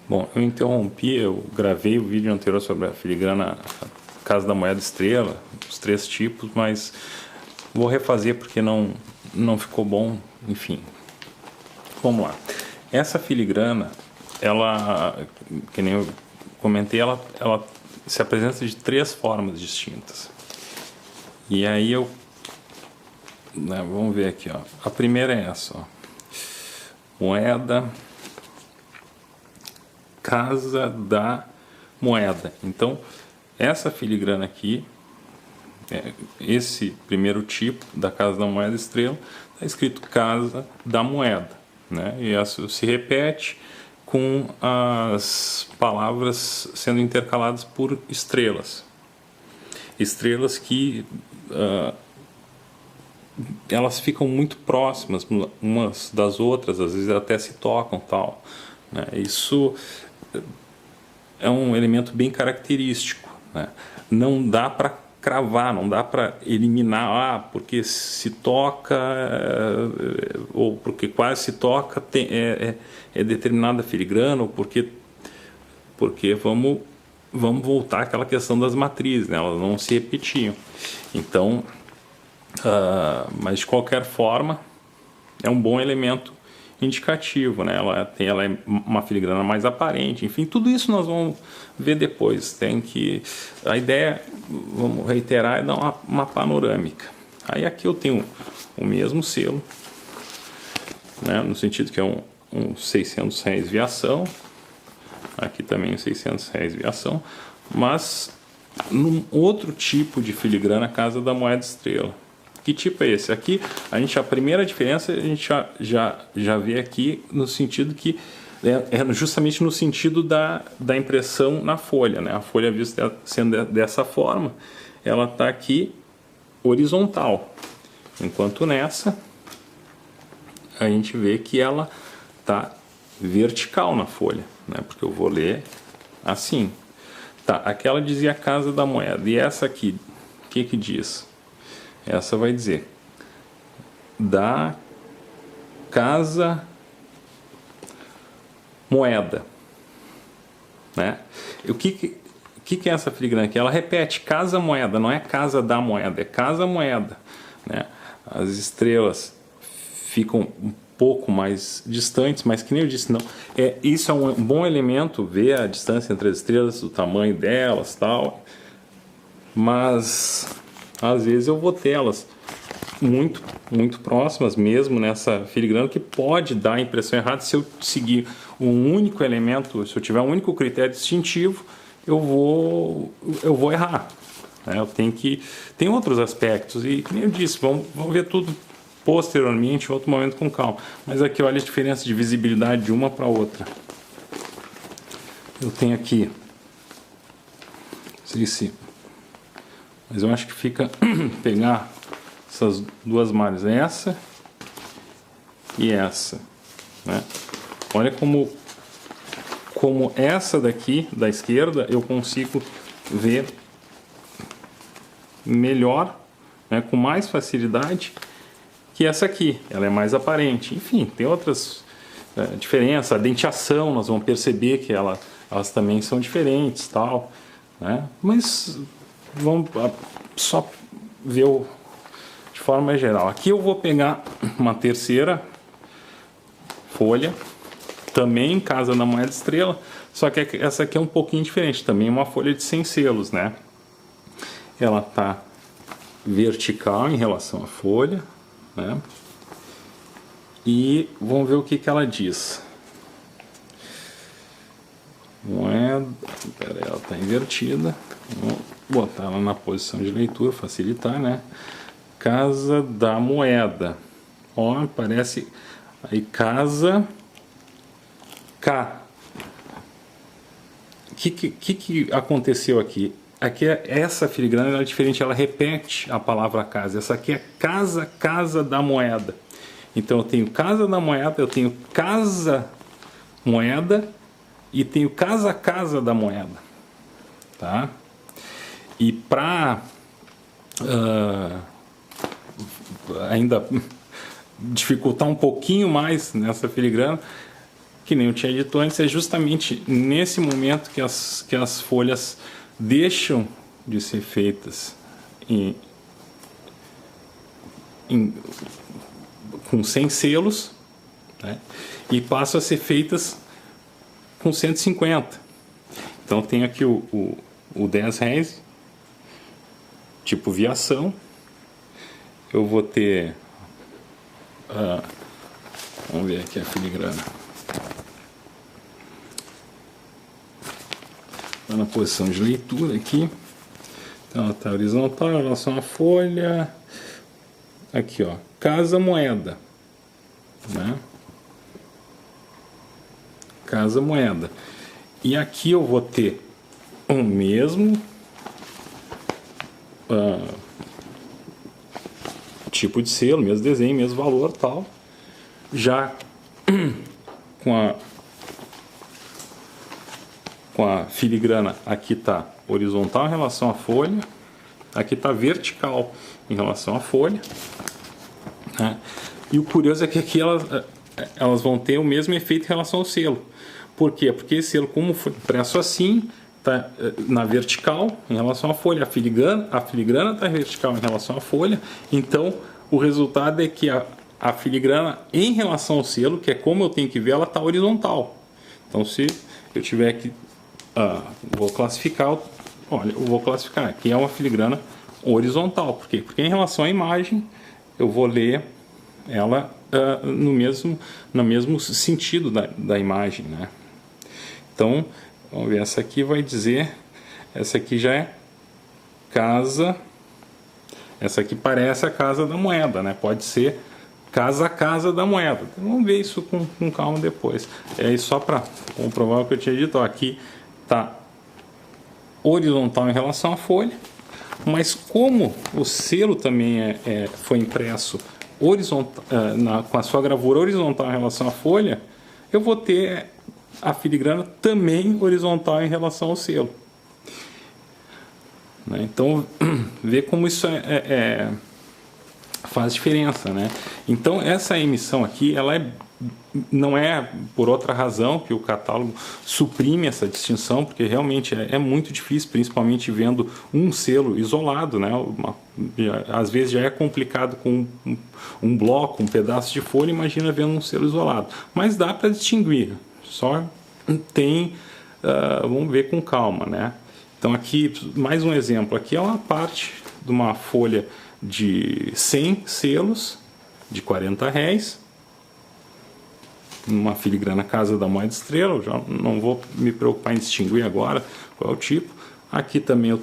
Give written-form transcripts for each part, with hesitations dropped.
Bom, eu interrompi, eu gravei o vídeo anterior sobre a filigrana Casa da Moeda Estrela, os 3 tipos, mas vou refazer porque não ficou bom, enfim. Vamos lá. Essa filigrana, ela, que nem eu comentei, ela se apresenta de 3 formas distintas. E aí vamos ver aqui, ó. A primeira é essa, ó. Moeda Casa da Moeda. Então, essa filigrana aqui, esse primeiro tipo da Casa da Moeda Estrela, está escrito Casa da Moeda, né? E isso se repete com as palavras sendo intercaladas por estrelas. Estrelas que elas ficam muito próximas umas das outras, às vezes até se tocam, tal, né? Isso é um elemento bem característico, né? Não dá para cravar, não dá para eliminar, porque se toca ou porque quase se toca é determinada filigrana, ou porque vamos voltar àquela questão das matrizes, né? Elas não se repetiam. Então, mas de qualquer forma é um bom elemento indicativo, né? Ela é uma filigrana mais aparente, enfim, tudo isso nós vamos ver depois. A ideia, vamos reiterar, é dar uma panorâmica. Aí aqui eu tenho o mesmo selo, né? No sentido que é um 600 réis viação, aqui também um 600 réis viação, mas num outro tipo de filigrana Casa da Moeda Estrela. Que tipo é esse? Aqui, a primeira diferença a gente já vê aqui no sentido que é justamente no sentido da impressão na folha, né? A folha vista sendo dessa forma, ela está aqui horizontal, enquanto nessa a gente vê que ela está vertical na folha, né? Porque eu vou ler assim. Tá, aquela dizia Casa da Moeda, e essa aqui, o que diz? Essa vai dizer da Casa Moeda, né? O que é essa filigrana aqui? Ela repete Casa Moeda, não é Casa da Moeda, é Casa Moeda, né? As estrelas ficam um pouco mais distantes, mas que nem eu disse, não. Isso é um bom elemento, ver a distância entre as estrelas, o tamanho delas, tal. Mas às vezes eu vou ter elas muito, muito próximas mesmo nessa filigrana, que pode dar a impressão errada se eu seguir um único elemento, se eu tiver um único critério distintivo, eu vou errar, né? Tem outros aspectos, e como eu disse, vamos ver tudo posteriormente, em outro momento com calma. Mas aqui olha a diferença de visibilidade de uma para outra. Eu tenho aqui, não sei se, mas eu acho que fica pegar essas duas malhas, essa e essa, né? Olha como essa daqui da esquerda eu consigo ver melhor, né, com mais facilidade que essa aqui. Ela é mais aparente. Enfim, tem outras diferenças. A denteação, nós vamos perceber que elas também são diferentes, tal, né? Mas vamos só ver de forma geral. Aqui eu vou pegar uma terceira folha, também Casa da Moeda Estrela, só que essa aqui é um pouquinho diferente, também é uma folha de 100 selos, né? Ela tá vertical em relação à folha, né? E vamos ver o que ela diz. Moeda, pera, ela está invertida, vamos botar ela na posição de leitura, facilitar, né? Casa da Moeda, ó, parece aí Casa K. O que aconteceu aqui? Aqui essa filigrana ela é diferente, ela repete a palavra casa. Essa aqui é Casa da Moeda. Então eu tenho Casa da Moeda, eu tenho Casa Moeda e tenho Casa da Moeda, tá? E para ainda dificultar um pouquinho mais nessa filigrana, que nem eu tinha dito antes, é justamente nesse momento que as folhas deixam de ser feitas com 100 selos, né, e passam a ser feitas com 150. Então tem aqui o 10 réis, tipo viação. Eu vou ter, vamos ver aqui a filigrana. Está na posição de leitura aqui. Então ela está horizontal em relação à folha. Aqui, ó, casa moeda, né? Casa moeda. E aqui eu vou ter o mesmo tipo de selo, mesmo desenho, mesmo valor, tal. Já com a filigrana, aqui está horizontal em relação à folha, aqui está vertical em relação à folha, né? E o curioso é que aqui elas vão ter o mesmo efeito em relação ao selo. Por quê? Porque esse selo, como foi impresso assim, está na vertical em relação à folha, a filigrana está vertical em relação à folha, então o resultado é que a filigrana em relação ao selo, que é como eu tenho que ver, ela está horizontal. Então se eu tiver que vou classificar, olha, eu vou classificar aqui é uma filigrana horizontal. Por quê? Porque em relação à imagem eu vou ler ela no mesmo sentido da imagem, né? Então vamos ver, essa aqui vai dizer, essa aqui já é casa, essa aqui parece a casa da moeda, né? Pode ser casa da moeda. Então, vamos ver isso com calma depois. É só para comprovar o que eu tinha dito. Ó, aqui está horizontal em relação à folha, mas como o selo também foi impresso horizontal, com a sua gravura horizontal em relação à folha, eu vou ter a filigrana também horizontal em relação ao selo, né? Então vê como isso faz diferença, né? Então essa emissão aqui, ela não é por outra razão que o catálogo suprime essa distinção, porque realmente é muito difícil, principalmente vendo um selo isolado, né? Às vezes já é complicado com um bloco, um pedaço de folha, imagina vendo um selo isolado. Mas dá para distinguir, só tem, vamos ver com calma, né? Então aqui, mais um exemplo, aqui é uma parte de uma folha de 100 selos, de 40 réis, uma filigrana Casa da Moeda Estrela. Eu já não vou me preocupar em distinguir agora qual é o tipo. Aqui também eu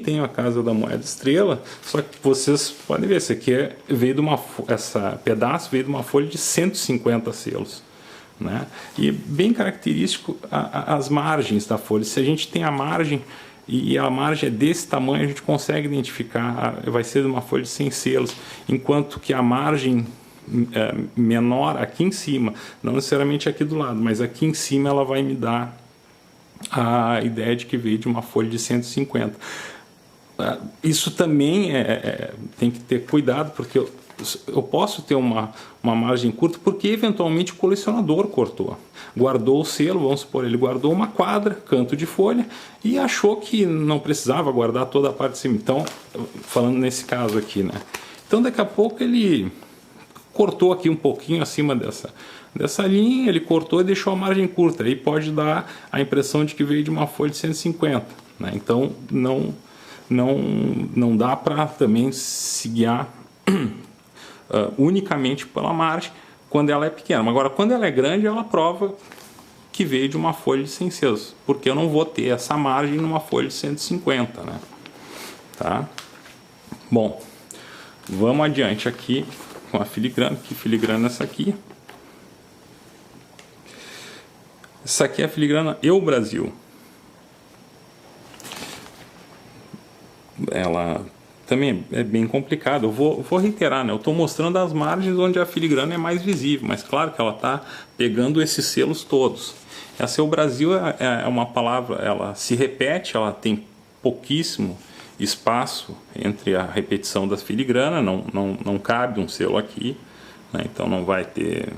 tenho a Casa da Moeda Estrela, só que vocês podem ver, esse aqui essa pedaço veio de uma folha de 150 selos, né? E bem característico as margens da folha. Se a gente tem a margem e a margem é desse tamanho, a gente consegue identificar, vai ser de uma folha de 100 selos, enquanto que a margem menor aqui em cima, não necessariamente aqui do lado, mas aqui em cima ela vai me dar a ideia de que veio de uma folha de 150. Isso também tem que ter cuidado, porque eu posso ter uma margem curta, porque eventualmente o colecionador cortou, guardou o selo, vamos supor, ele guardou uma quadra, canto de folha, e achou que não precisava guardar toda a parte de cima. Então, falando nesse caso aqui, né? Então daqui a pouco ele cortou aqui um pouquinho acima dessa linha, ele cortou e deixou a margem curta, aí pode dar a impressão de que veio de uma folha de 150, né? Então não dá para também se guiar unicamente pela margem quando ela é pequena. Agora, quando ela é grande, ela prova que veio de uma folha de 100 selos, porque eu não vou ter essa margem numa folha de 150, né? Tá? Bom, vamos adiante aqui com a filigrana. Que filigrana é essa aqui? Essa aqui é a filigrana Eu Brasil. Ela também é bem complicada. Eu vou reiterar, né? Eu estou mostrando as margens onde a filigrana é mais visível, mas claro que ela está pegando esses selos todos. Essa Eu Brasil é uma palavra, ela se repete, ela tem pouquíssimo espaço entre a repetição das filigranas, não cabe um selo aqui, né? Então não vai ter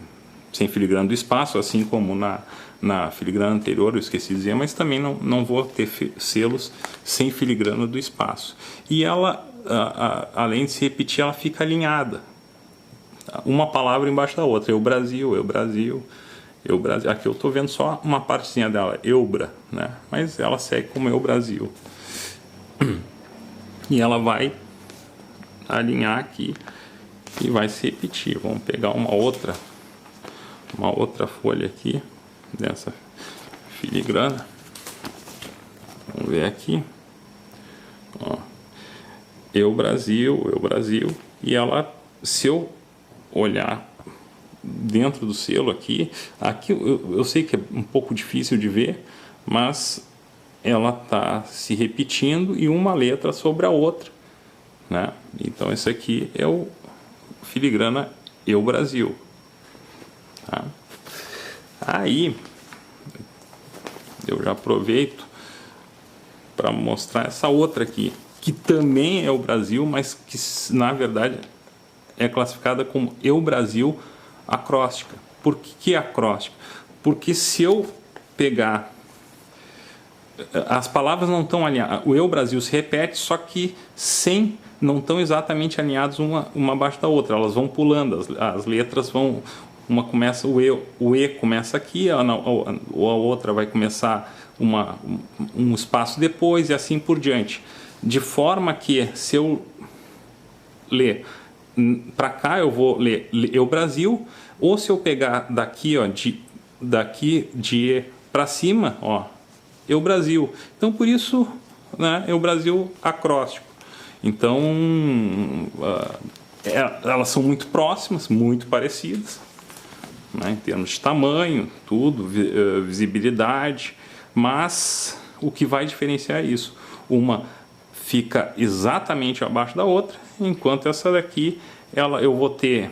sem filigrana do espaço, assim como na filigrana anterior, eu esqueci de dizer, mas também não vou ter selos sem filigrana do espaço. E ela, além de se repetir, ela fica alinhada, uma palavra embaixo da outra, eu Brasil, eu Brasil, eu Brasil. Aqui eu estou vendo só uma partezinha dela, Eubra, né? Mas ela segue como eu Brasil. E ela vai alinhar aqui e vai se repetir. Vamos pegar uma outra folha aqui dessa filigrana. Vamos ver aqui. Ó. Eu Brasil, e ela, se eu olhar dentro do selo aqui eu sei que é um pouco difícil de ver, mas ela está se repetindo e uma letra sobre a outra, né? Então esse aqui é o filigrana Eu Brasil, tá? Aí eu já aproveito para mostrar essa outra aqui, que também é o Brasil, mas que na verdade é classificada como Eu Brasil acróstica. Por que acróstica? Porque se eu pegar, as palavras não estão alinhadas, o Eu Brasil se repete, só que não estão exatamente alinhadas uma abaixo da outra, elas vão pulando, as letras vão, uma começa, o E começa aqui, a outra vai começar um espaço depois e assim por diante, de forma que se eu ler para cá eu vou ler Eu Brasil, ou se eu pegar daqui, ó, daqui de E para cima, ó, Eu Brasil. Então por isso, né, Eu Brasil acróstico. Então elas são muito próximas, muito parecidas, né, em termos de tamanho, tudo, visibilidade, mas o que vai diferenciar é isso. Uma fica exatamente abaixo da outra, enquanto essa daqui, eu vou ter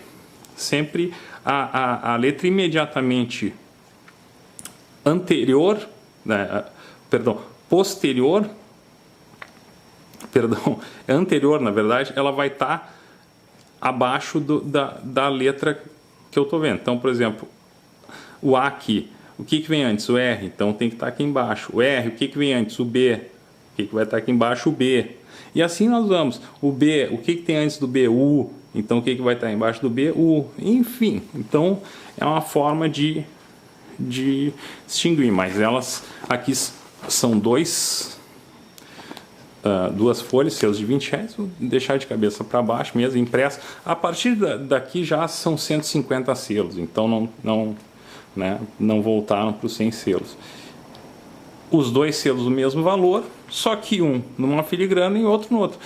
sempre a letra imediatamente anterior, né, posterior, anterior, na verdade, ela vai estar abaixo da letra que eu estou vendo. Então, por exemplo, o A aqui, o que vem antes? O R, então tem que estar aqui embaixo. O R, o que vem antes? O B. O que vai estar aqui embaixo? O B. E assim nós vamos. O B, o que tem antes do B? U. Então o que vai estar embaixo do B? U. Enfim, então é uma forma de distinguir. Mas elas aqui são duas folhas, selos de 20 reais. Vou deixar de cabeça para baixo mesmo, impresso. A partir daqui já são 150 selos. Então não voltaram para os 100 selos. Os dois selos do mesmo valor, só que um numa filigrana e outro no outro.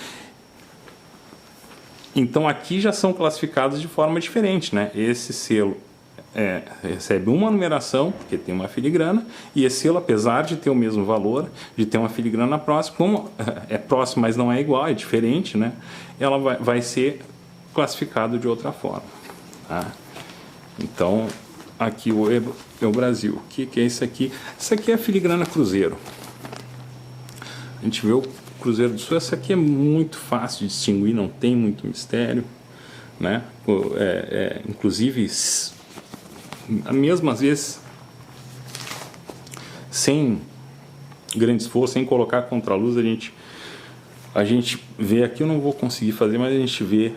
Então aqui já são classificados de forma diferente, né? Esse selo recebe uma numeração, porque tem uma filigrana, e esse selo, apesar de ter o mesmo valor, de ter uma filigrana próxima, como é próximo, mas não é igual, é diferente, né? Ela vai ser classificado de outra forma, tá? Então aqui o Brasil. O que é isso aqui? Isso aqui é a filigrana Cruzeiro. A gente vê o Cruzeiro do Sul. Essa aqui é muito fácil de distinguir, não tem muito mistério, né? Inclusive, mesmo às vezes, sem grande esforço, sem colocar contraluz, a gente vê aqui, eu não vou conseguir fazer, mas a gente vê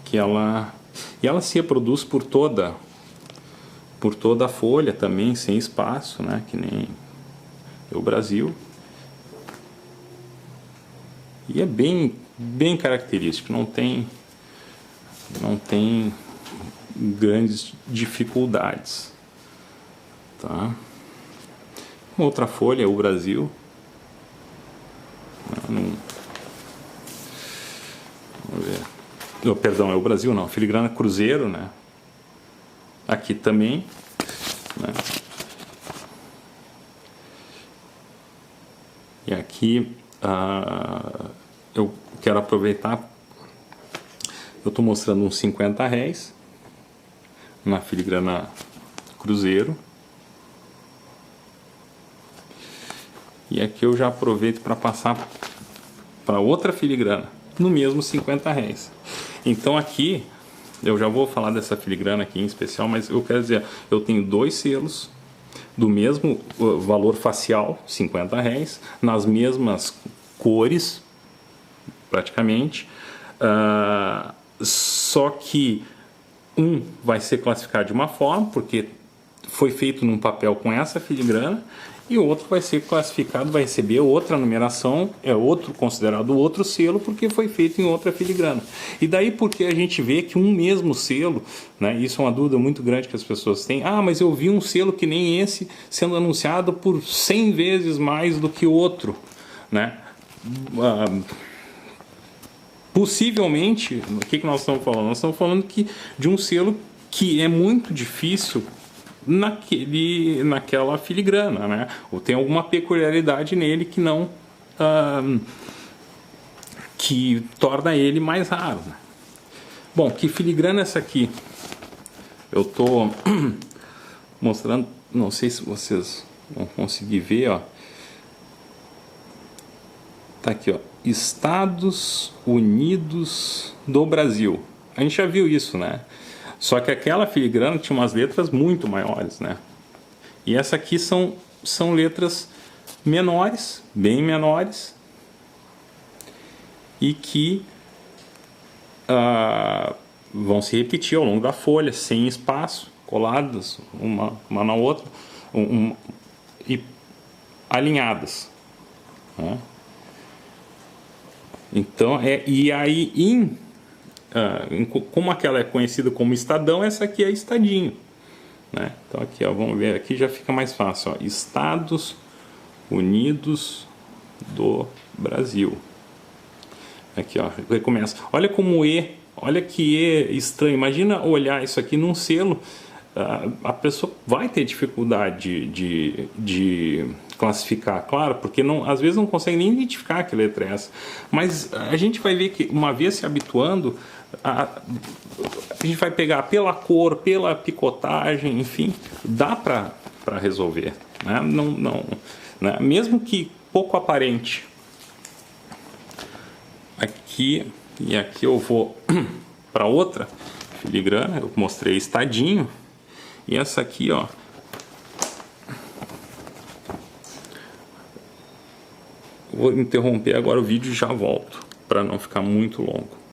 que ela se reproduz por toda a folha também, sem espaço, né? Que nem o Brasil. E é bem característico, não tem grandes dificuldades, tá? Outra folha é o Brasil. Vamos ver. Não, perdão, é o Brasil não, filigrana Cruzeiro, né? Aqui também, né? E aqui eu quero aproveitar, eu estou mostrando uns 50 réis na filigrana Cruzeiro, e aqui eu já aproveito para passar para outra filigrana no mesmo 50 réis. Então aqui eu já vou falar dessa filigrana aqui em especial, mas eu quero dizer, eu tenho 2 selos do mesmo valor facial, R$50, nas mesmas cores, praticamente, só que um vai ser classificado de uma forma, porque foi feito num papel com essa filigrana, e o outro vai ser classificado, vai receber outra numeração, é outro considerado outro selo, porque foi feito em outra filigrana. E daí porque a gente vê que um mesmo selo, né, isso é uma dúvida muito grande que as pessoas têm, mas eu vi um selo que nem esse sendo anunciado por 100 vezes mais do que outro, né? Possivelmente, o que nós estamos falando? Nós estamos falando de um selo que é muito difícil naquela filigrana, né? Ou tem alguma peculiaridade nele que não que torna ele mais raro, né? Bom, que filigrana é essa aqui? Eu tô mostrando, não sei se vocês vão conseguir ver, ó. Tá aqui, ó, Estados Unidos do Brasil. A gente já viu isso, né? Só que aquela filigrana tinha umas letras muito maiores, né? E essa aqui são letras menores, bem menores, e que vão se repetir ao longo da folha, sem espaço, coladas uma na outra, e alinhadas, né? Então, e aí, como aquela é conhecida como Estadão, essa aqui é Estadinho, né? Então aqui, ó, vamos ver, aqui já fica mais fácil, ó, Estados Unidos do Brasil. Aqui, ó, recomeça. Olha como olha que estranho. Imagina olhar isso aqui num selo, a pessoa vai ter dificuldade de classificar, claro, porque às vezes não consegue nem identificar que letra é essa. Mas a gente vai ver que uma vez se habituando, a gente vai pegar pela cor, pela picotagem, enfim, dá para resolver, né? Né? Mesmo que pouco aparente. Aqui e aqui eu vou para outra filigrana, eu mostrei Estadinho, e essa aqui, ó, vou interromper agora o vídeo e já volto para não ficar muito longo.